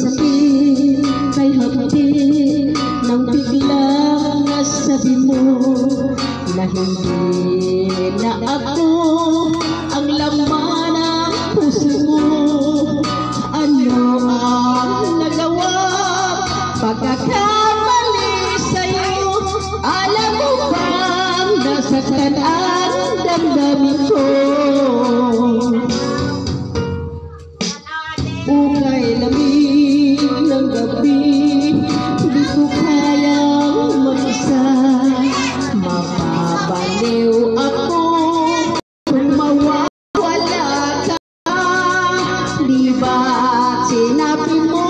sakit kay hapdi nang biglang nasabi mo na hindi na ako ang laman ng puso mo. Ano ang nagawa pagkakamali sa'yo? Alam mo bang nasaktan ang damdamin ko? Ukay lamig ng gabi, di ko kayang mag-isa. Mapapaliw ako kung mawawala ka. Di ba't sinabi mo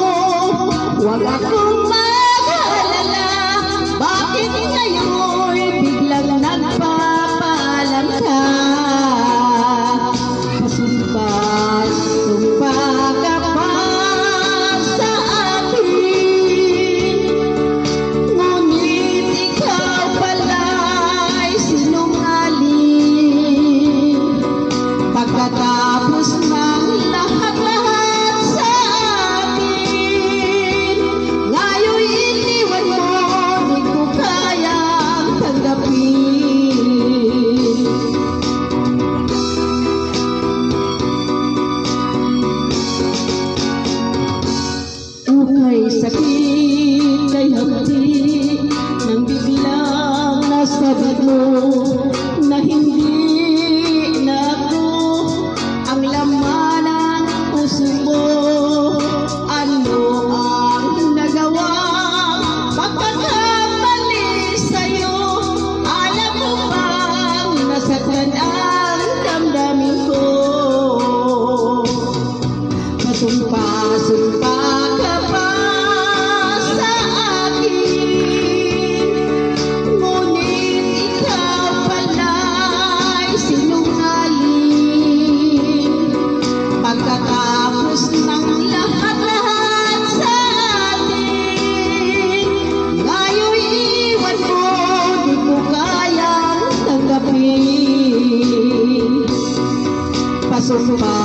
huwag akong mag-alala? Bakit ngayon biglang nagpapaalam ka? Sumpa ka pa sa akin, ngunit ikaw pala'y sinungaling. Pagkatapos ng lahat-lahat sa akin, ngayon iniwan mo, di ko kayang tanggapin. Ukay sakit kay hapdi nang biglang nasabi mo na hindi na ako ang laman ng puso mo. Ano ang nagawa pagkakamali sa'yo? Alam mo bang nasaktan ang damdamin ko? Sumpa ka pa sa akin, ngunit ikaw pala'y sinungaling. Pagkatapos ng lahat-lahat sa atin, ngayon iwan mo, di ko kayang tanggapin. Pasumpa